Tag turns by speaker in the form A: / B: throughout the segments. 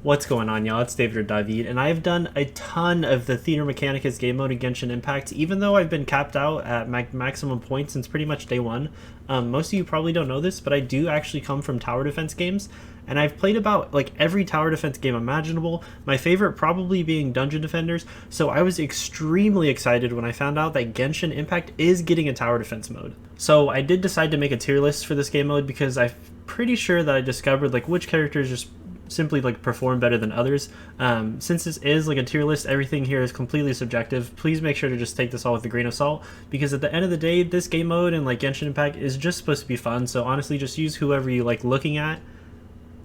A: What's going on, y'all? It's David or David, and I've done a ton of the Theater Mechanicus game mode in Genshin Impact, even though I've been capped out at maximum points since pretty much day one. Most of you probably don't know this, but I do actually come from tower defense games, and I've played about like every tower defense game imaginable, my favorite probably being Dungeon Defenders, so I was extremely excited when I found out that Genshin Impact is getting a tower defense mode. So I did decide to make a tier list for this game mode because I'm pretty sure that I discovered like which characters just simply like perform better than others. Since this is like a tier list, everything here is completely subjective. Please make sure to just take this all with a grain of salt, because at the end of the day, this game mode and like Genshin Impact is just supposed to be fun. So honestly, just use whoever you like looking at,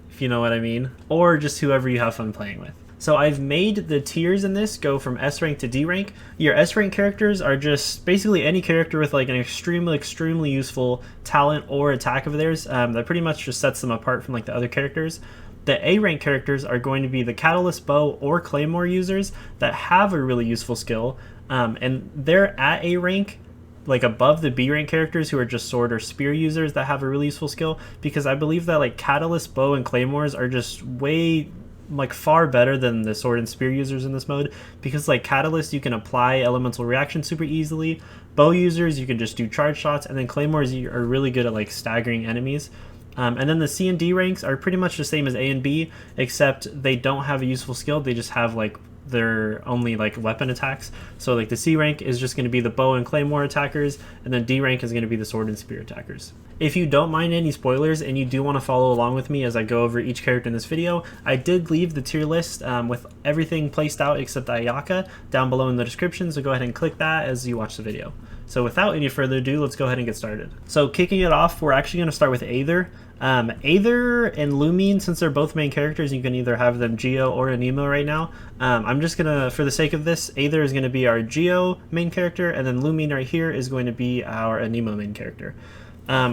A: if you know what I mean, or just whoever you have fun playing with. So I've made the tiers in this go from S rank to D rank. Your S rank characters are just basically any character with like an extremely useful talent or attack of theirs that pretty much just sets them apart from like the other characters. The A rank characters are going to be the Catalyst Bow or Claymore users that have a really useful skill, and they're at A rank, like above the B rank characters who are just sword or spear users that have a really useful skill, because I believe that like Catalyst Bow and Claymores are just way like far better than the sword and spear users in this mode, because like Catalyst you can apply elemental reaction super easily, bow users you can just do charge shots, and then Claymores are really good at like staggering enemies. And then the C and D ranks are pretty much the same as A and B, except they don't have a useful skill. They just have like their only like weapon attacks. So like the C rank is just going to be the bow and claymore attackers, and then D rank is going to be the sword and spear attackers. If you don't mind any spoilers and you do want to follow along with me as I go over each character in this video, I did leave the tier list with everything placed out except Ayaka down below in the description, so go ahead and click that as you watch the video. So without any further ado, let's go ahead and get started. So kicking it off, we're actually going to start with Aether. Aether and Lumine, since they're both main characters, you can either have them Geo or Anemo right now. I'm just gonna, for the sake of this, Aether is going to be our Geo main character, and then Lumine right here is going to be our Anemo main character.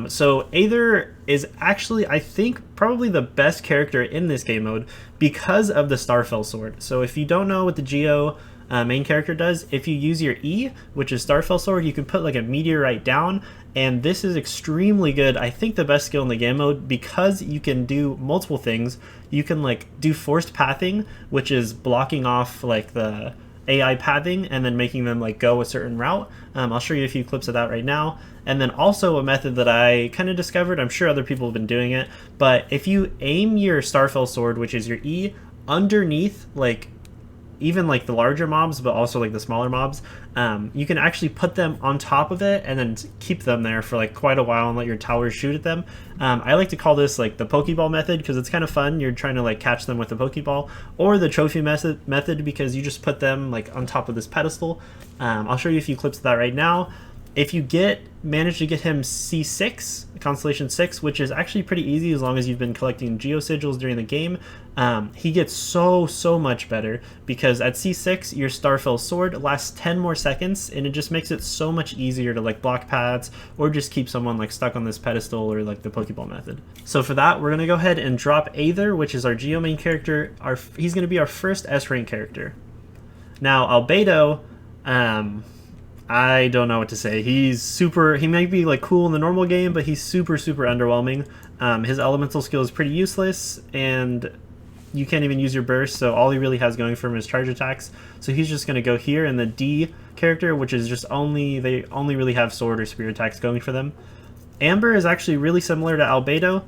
A: So Aether is actually, I think, probably the best character in this game mode because of the Starfell Sword. So if you don't know what the Geo main character does, if you use your E, which is Starfell Sword, you can put like a meteorite down, and this is extremely good. I think the best skill in the game mode, because you can do multiple things. You can like do forced pathing, which is blocking off like the AI pathing and then making them like go a certain route. I'll show you a few clips of that right now. And then also a method that I kind of discovered, I'm sure other people have been doing it, but if you aim your Starfell Sword, which is your E, underneath like even like the larger mobs, but also like the smaller mobs, you can actually put them on top of it and then keep them there for like quite a while and let your towers shoot at them. I like to call this like the Pokeball method because it's kind of fun. You're trying to like catch them with the Pokeball, or the trophy method because you just put them like on top of this pedestal. I'll show you a few clips of that right now. If you manage to get him C6, Constellation 6, which is actually pretty easy as long as you've been collecting Geo Sigils during the game, he gets so much better, because at C6, your Starfell Sword lasts 10 more seconds, and it just makes it so much easier to like block paths, or just keep someone like stuck on this pedestal, or like the Pokeball method. So for that, we're going to go ahead and drop Aether, which is our Geo main character. He's going to be our first S rank character. Now, Albedo, I don't know what to say. He might be like cool in the normal game, but he's super underwhelming. His elemental skill is pretty useless, and you can't even use your burst, so all he really has going for him is charge attacks. So he's just going to go here in the D character, which is just they only really have sword or spear attacks going for them. Amber is actually really similar to Albedo,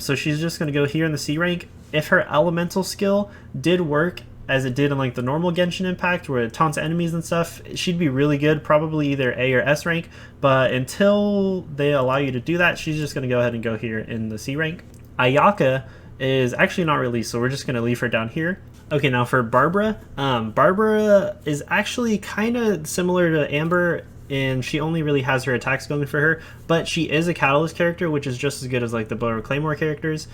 A: so she's just going to go here in the C rank. If her elemental skill did work as it did in like the normal Genshin Impact where it taunts enemies and stuff, she'd be really good, probably either A or S rank, but until they allow you to do that, she's just going to go ahead and go here in the C rank. Ayaka is actually not released, so we're just going to leave her down here. Okay, now for Barbara. Barbara is actually kind of similar to Amber, and she only really has her attacks going for her, but she is a Catalyst character, which is just as good as like the Bow or Claymore characters,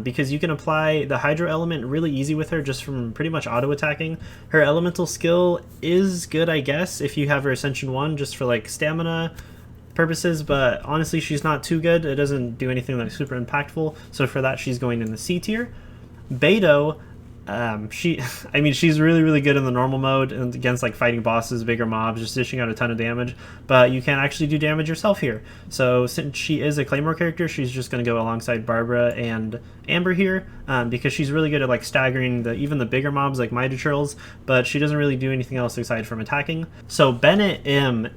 A: because you can apply the Hydro element really easy with her just from pretty much auto attacking. Her elemental skill is good, I guess, if you have her Ascension 1 just for like stamina purposes, but honestly she's not too good. It doesn't do anything like super impactful, so for that she's going in the C tier. Beidou She, I mean, she's really good in the normal mode and against like fighting bosses, bigger mobs, just dishing out a ton of damage. But you can actually do damage yourself here. So since she is a Claymore character, she's just going to go alongside Barbara and Amber here, because she's really good at like staggering even the bigger mobs like Mighty Trills, but she doesn't really do anything else aside from attacking. So Bennett,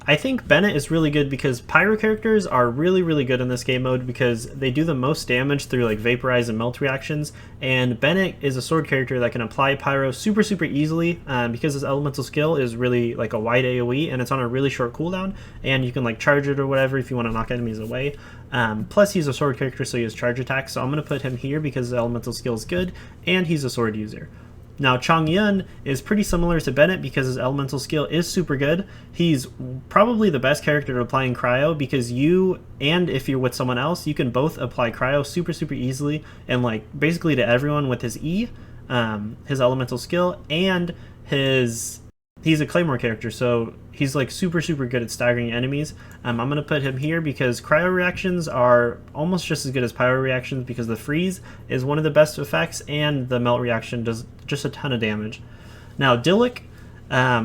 A: I think Bennett is really good because Pyro characters are really good in this game mode because they do the most damage through like vaporize and melt reactions, and Bennett is a sword character that can apply Pyro super easily, because his elemental skill is really like a wide AoE and it's on a really short cooldown, and you can like charge it or whatever if you want to knock enemies away. Plus he's a sword character, so he has charge attack, so I'm going to put him here because his elemental skill is good and he's a sword user. Now Chongyun is pretty similar to Bennett because his elemental skill is super good. He's probably the best character at applying cryo because you, and if you're with someone else, you can both apply cryo super easily and like basically to everyone with his E, his elemental skill, and he's a Claymore character, so he's like super good at staggering enemies. I'm going to put him here because cryo reactions are almost just as good as pyro reactions because the freeze is one of the best effects and the melt reaction does just a ton of damage. Now Diluc,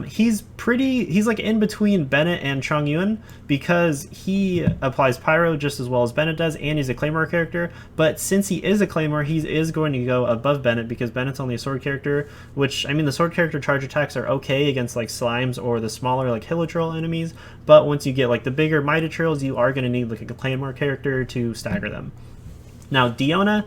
A: he's like in between Bennett and Chongyun because he applies pyro just as well as Bennett does, and he's a Claymore character. But since he is a Claymore, he is going to go above Bennett because Bennett's only a sword character, which, I mean, the sword character charge attacks are okay against like slimes or the smaller like Hilitrol enemies, but once you get like the bigger Mitotrils, you are going to need like a Claymore character to stagger them. Now Diona,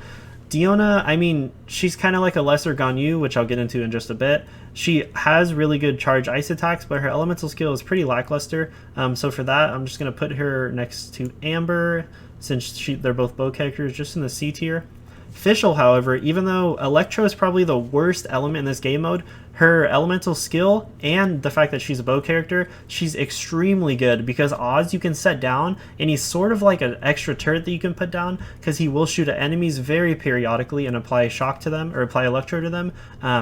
A: I mean, she's kind of like a lesser Ganyu, which I'll get into in just a bit. She has really good charge ice attacks, but her elemental skill is pretty lackluster. So for that, I'm just going to put her next to Amber, since they're both bow characters, just in the C tier. Fischl, however, even though Electro is probably the worst element in this game mode, her elemental skill and the fact that she's a bow character, she's extremely good because Oz you can set down, and he's sort of like an extra turret that you can put down because he will shoot at enemies very periodically and apply shock to them or apply Electro to them,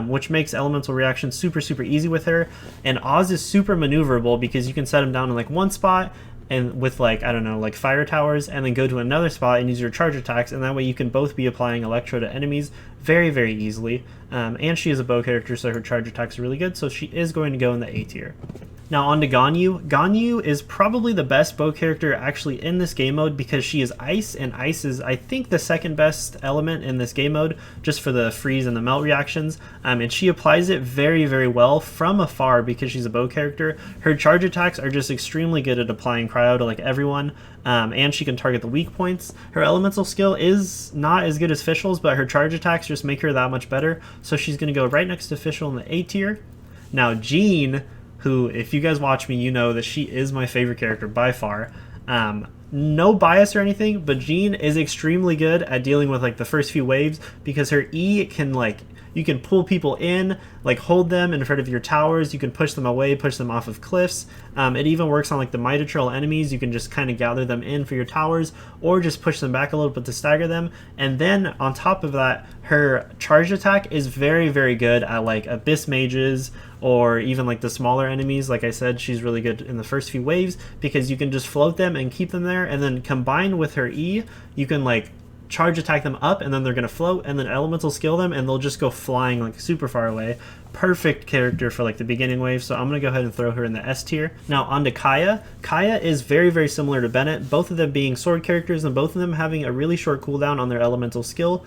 A: which makes elemental reactions super easy with her. And Oz is super maneuverable because you can set him down in like one spot and with like, I don't know, like fire towers, and then go to another spot and use your charge attacks, and that way you can both be applying Electro to enemies very easily. And she is a bow character, so her charge attacks are really good, so she is going to go in the A tier. Now on to Ganyu. Ganyu is probably the best bow character actually in this game mode because she is ice, and ice is, I think, the second best element in this game mode just for the freeze and the melt reactions, and she applies it very well from afar because she's a bow character. Her charge attacks are just extremely good at applying cryo to like everyone, and she can target the weak points. Her elemental skill is not as good as Fischl's, but her charge attacks just make her that much better, so she's going to go right next to Fischl in the A tier. Now Jean, who, if you guys watch me, you know that she is my favorite character by far. No bias or anything, but Jean is extremely good at dealing with like the first few waves because her E can like, you can pull people in, like hold them in front of your towers, you can push them away, push them off of cliffs. It even works on like the Mitotril enemies, you can just kind of gather them in for your towers or just push them back a little bit to stagger them. And then on top of that, her charge attack is very good at like abyss mages or even like the smaller enemies. Like I said, she's really good in the first few waves because you can just float them and keep them there, and then combined with her E, you can like charge attack them up and then they're going to float, and then elemental skill them and they'll just go flying like super far away. Perfect character for like the beginning wave, so I'm going to go ahead and throw her in the S tier. Now on to Kaeya. Kaeya is very similar to Bennett, both of them being sword characters and both of them having a really short cooldown on their elemental skill.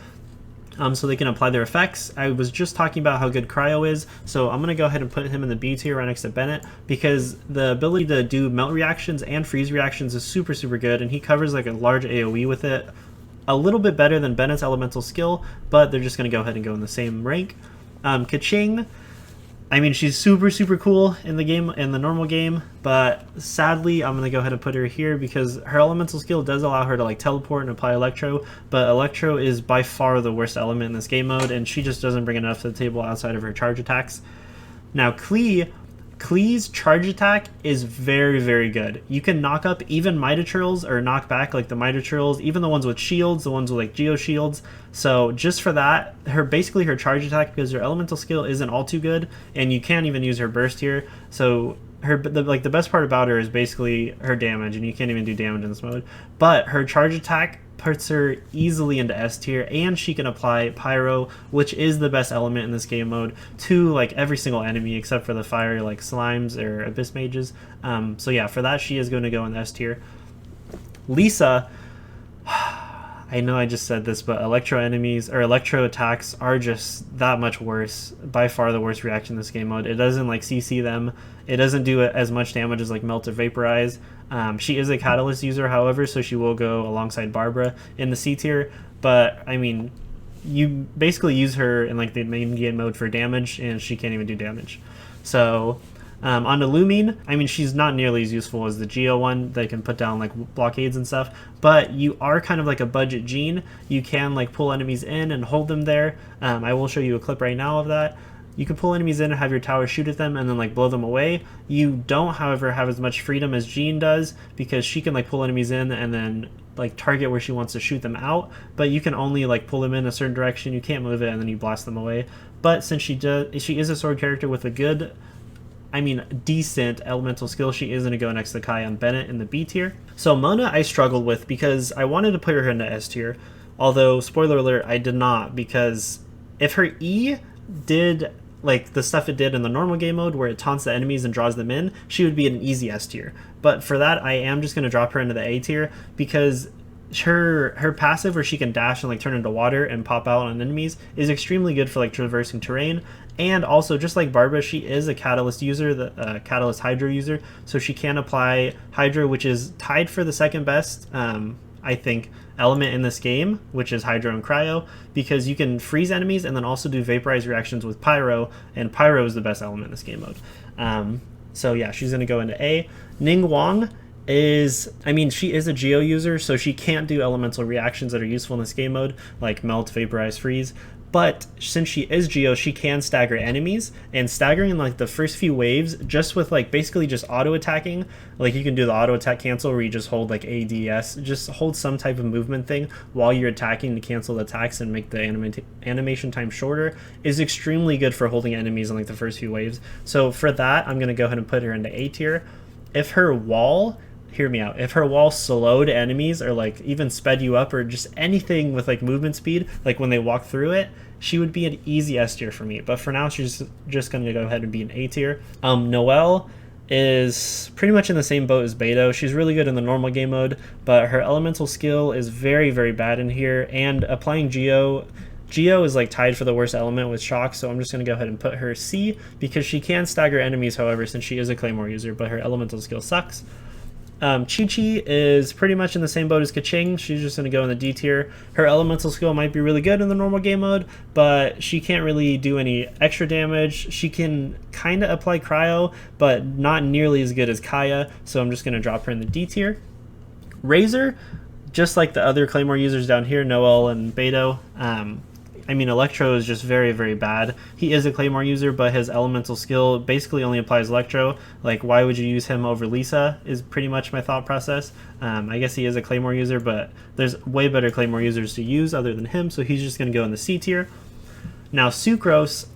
A: So they can apply their effects. I was just talking about how good cryo is, so I'm going to go ahead and put him in the B tier right next to Bennett because the ability to do melt reactions and freeze reactions is super good, and he covers like a large AoE with it. A little bit better than Bennett's elemental skill, but they're just going to go ahead and go in the same rank. Keqing, I mean, she's super cool in the game, in the normal game, but sadly I'm going to go ahead and put her here because her elemental skill does allow her to like teleport and apply Electro, but Electro is by far the worst element in this game mode, and she just doesn't bring enough to the table outside of her charge attacks. Now Klee's charge attack is very good. You can knock up even Mitotrils or knock back like the Mitotrils, even the ones with shields, the ones with like Geo shields. So just for that, basically her charge attack, because her elemental skill isn't all too good, and you can't even use her burst here. So the best part about her is basically her damage, and you can't even do damage in this mode. But her charge attack puts her easily into S tier, and she can apply Pyro, which is the best element in this game mode, to like every single enemy except for the fire like slimes or abyss mages. So yeah, for that she is going to go in S tier. Lisa, I know I just said this, but electro enemies or electro attacks are just that much worse. By far the worst reaction in this game mode. It doesn't like CC them. It doesn't do as much damage as like Melt or Vaporize. She is a Catalyst user, however, so she will go alongside Barbara in the C tier. But I mean, you basically use her in like the main game mode for damage, and she can't even do damage. So on the Lumine, I mean, she's not nearly as useful as the Geo one that can put down like blockades and stuff, but you are kind of like a budget Gene. You can like pull enemies in and hold them there. I will show you a clip right now of that. You can pull enemies in and have your tower shoot at them and then like blow them away. You don't, however, have as much freedom as Jean does, because she can like pull enemies in and then like target where she wants to shoot them out, but you can only like pull them in a certain direction. You can't move it and then you blast them away. But since she is a sword character with a good, I mean, decent elemental skill, she is going to go next to Kaeya and Bennett in the B tier. So Mona I struggled with because I wanted to put her into S tier, although, spoiler alert, I did not, because if her E did like the stuff it did in the normal game mode where it taunts the enemies and draws them in, she would be an easy S tier. But for that, I am just going to drop her into the A tier, because her passive where she can dash and like turn into water and pop out on enemies is extremely good for like traversing terrain. And also, just like Barbara, she is a Catalyst user, the Catalyst Hydro user, so she can apply Hydro, which is tied for the second best, I think, element in this game, which is Hydro and Cryo, because you can freeze enemies and then also do Vaporize reactions with Pyro, and Pyro is the best element in this game mode. So yeah, she's going to go into A. Ningguang is, I mean, she is a Geo user, so she can't do elemental reactions that are useful in this game mode, like Melt, Vaporize, Freeze. But since she is Geo, she can stagger enemies, and staggering in like the first few waves, just with like basically just auto attacking, like you can do the auto attack cancel where you just hold like ADS, just hold some type of movement thing while you're attacking to cancel the attacks and make the animation time shorter, is extremely good for holding enemies in like the first few waves. So for that, I'm going to go ahead and put her into A tier. If her wall, hear me out, if her wall slowed enemies or like even sped you up or just anything with like movement speed, like when they walk through it, she would be an easy S tier for me. But for now, she's just going to go ahead and be an A tier. Noelle is pretty much in the same boat as Beidou. She's really good in the normal game mode, but her elemental skill is very, very bad in here. And applying Geo is like tied for the worst element with Shock, so I'm just going to go ahead and put her C, because she can stagger enemies, however, since she is a Claymore user, but her elemental skill sucks. Qiqi is pretty much in the same boat as Keqing. She's just going to go in the D tier. Her elemental skill might be really good in the normal game mode, but she can't really do any extra damage. She can kind of apply Cryo, but not nearly as good as Kaeya, so I'm just going to drop her in the D tier. Razor, just like the other Claymore users down here, Noelle and Beidou, I mean, Electro is just very, very bad. He is a Claymore user, but his elemental skill basically only applies Electro. Like, why would you use him over Lisa is pretty much my thought process. I guess he is a Claymore user, but there's way better Claymore users to use other than him, so he's just going to go in the C tier. Now, Sucrose,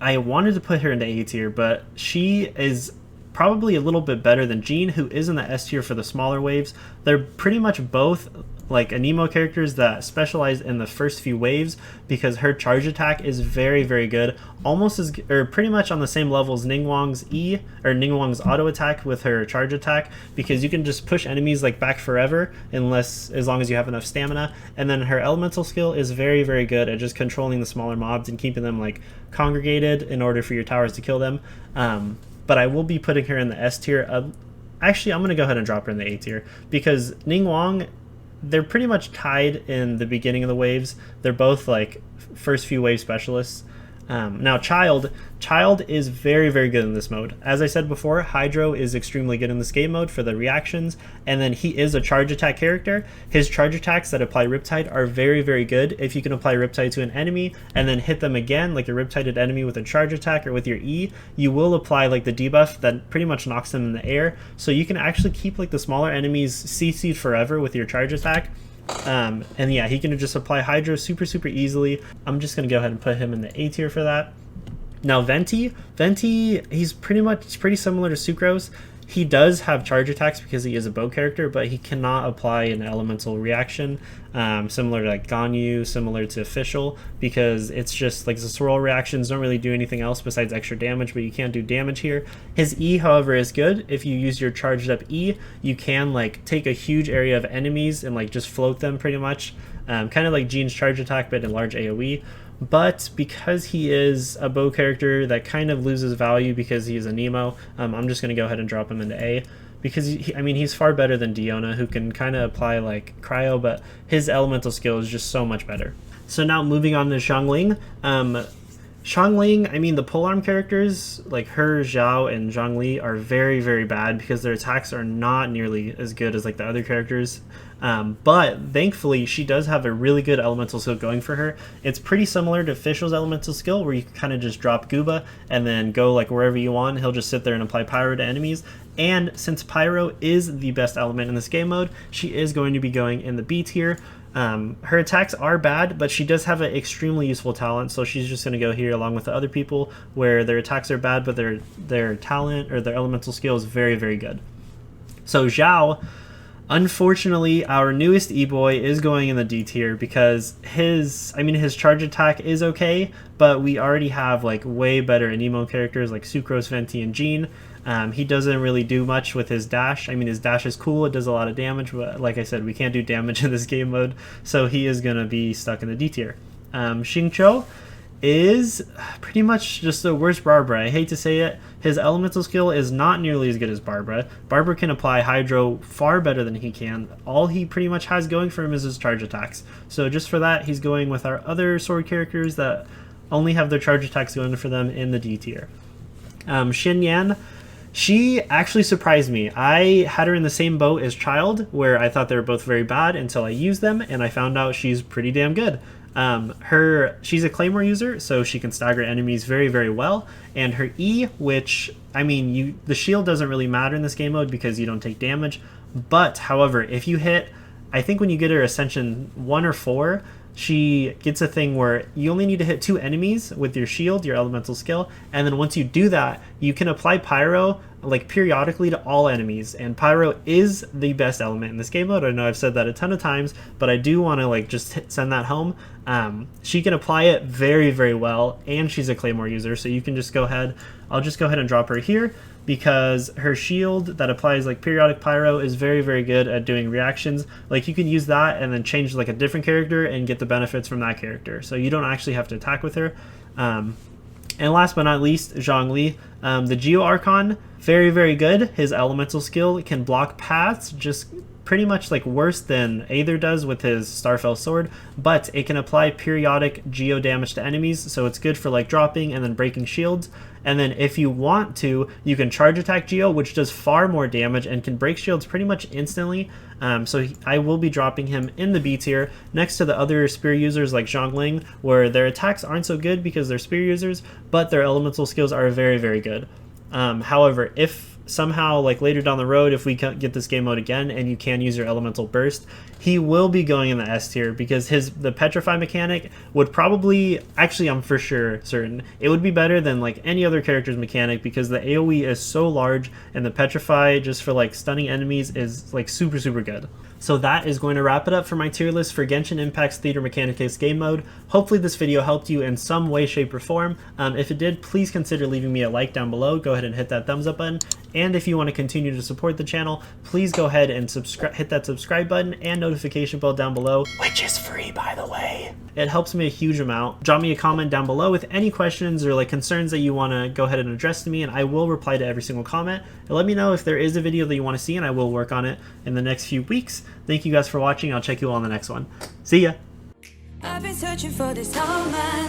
A: I wanted to put her into A tier, but she is probably a little bit better than Jean, who is in the S tier for the smaller waves. They're pretty much both like Anemo characters that specialize in the first few waves, because her charge attack is very, very good, almost as, or pretty much on the same level as Ningguang's E, or Ningguang's auto attack with her charge attack, because you can just push enemies like back forever, as long as you have enough stamina. And then her elemental skill is very, very good at just controlling the smaller mobs and keeping them like congregated in order for your towers to kill them. But I will be putting her in the S tier. Actually, I'm going to go ahead and drop her in the A tier, because Ningguang, they're pretty much tied in the beginning of the waves. They're both like first few wave specialists. Now Child is very, very good in this mode. As I said before, Hydro is extremely good in this game mode for the reactions, and then he is a charge attack character. His charge attacks that apply Riptide are very, very good. If you can apply Riptide to an enemy and then hit them again, like a Riptided enemy with a charge attack or with your E, you will apply like the debuff that pretty much knocks them in the air. So you can actually keep like the smaller enemies CC'd forever with your charge attack. And yeah, he can just apply Hydro super, super easily. I'm just going to go ahead and put him in the A tier for that. Now Venti, he's pretty similar to Sucrose. He does have charge attacks because he is a bow character, but he cannot apply an elemental reaction, similar to like Ganyu, similar to Fischl, because it's just like the swirl reactions don't really do anything else besides extra damage, but you can't do damage here. His E, however, is good. If you use your charged up E, you can like take a huge area of enemies and like just float them pretty much, kind of like Jean's charge attack, but in large AoE. But because he is a bow character, that kind of loses value because he is a Nemo. I'm just going to go ahead and drop him into A, because he's far better than Diona, who can kind of apply like cryo, but his elemental skill is just so much better. So now moving on to Xiangling. Xiangling, the polearm characters like her, Xiao, and Zhongli are very, very bad because their attacks are not nearly as good as like the other characters. But thankfully, she does have a really good elemental skill going for her. It's pretty similar to Fischl's elemental skill, where you can kind of just drop Gooba and then go like wherever you want. He'll just sit there and apply Pyro to enemies. And since Pyro is the best element in this game mode, she is going to be going in the B tier. Her attacks are bad, but she does have an extremely useful talent, so she's just going to go here along with the other people where their attacks are bad, but their talent or their elemental skill is very, very good. So Xiao, unfortunately, our newest E-boy is going in the D tier because his charge attack is okay, but we already have like way better Anemo characters like Sucrose, Venti, and Jean. He doesn't really do much with his dash. His dash is cool, it does a lot of damage, but like I said, we can't do damage in this game mode, so he is going to be stuck in the D tier. Xingqiu is pretty much just the worst Barbara. I hate to say it. His elemental skill is not nearly as good as Barbara. Barbara can apply Hydro far better than he can. All he pretty much has going for him is his charge attacks. So just for that, he's going with our other sword characters that only have their charge attacks going for them in the D tier. Xinyan, she actually surprised me. I had her in the same boat as Child, where I thought they were both very bad until I used them, and I found out she's pretty damn good. She's a Claymore user, so she can stagger enemies very, very well. And her E, which, the shield doesn't really matter in this game mode because you don't take damage. But, however, if you hit, I think when you get her Ascension 1 or 4, she gets a thing where you only need to hit 2 enemies with your shield, your elemental skill, and then once you do that, you can apply Pyro like periodically to all enemies, and Pyro is the best element in this game mode. I know I've said that a ton of times, but I do want to like just send that home. She can apply it very, very well, and she's a Claymore user, so you can just go ahead, I'll just go ahead and drop her here, because her shield that applies like periodic Pyro is very, very good at doing reactions. Like you can use that and then change like a different character and get the benefits from that character, so you don't actually have to attack with her. And last but not least, Zhongli, the Geo Archon, very, very good. His elemental skill can block paths, just pretty much like worse than Aether does with his Starfell sword, but it can apply periodic Geo damage to enemies, so it's good for like dropping and then breaking shields. And then if you want to, you can charge attack Geo, which does far more damage and can break shields pretty much instantly. I will be dropping him in the B tier next to the other spear users like Xiangling, where their attacks aren't so good because they're spear users, but their elemental skills are very, very good. However, if somehow like later down the road, if we get this game mode again and you can use your elemental burst, he will be going in the S tier because the petrify mechanic would probably, actually I'm for sure certain, it would be better than like any other character's mechanic because the AoE is so large and the petrify just for like stunning enemies is like super, super good. So that is going to wrap it up for my tier list for Genshin Impact's Theater Mechanicus game mode. Hopefully this video helped you in some way, shape, or form. If it did, please consider leaving me a like down below. Go ahead and hit that thumbs up button. And if you want to continue to support the channel, please go ahead and hit that subscribe button and notification bell down below, which is free, by the way. It helps me a huge amount. Drop me a comment down below with any questions or like concerns that you want to go ahead and address to me, and I will reply to every single comment. And let me know if there is a video that you want to see, and I will work on it in the next few weeks. Thank you guys for watching. I'll check you all in the next one. See ya!
B: I've been searching for this all my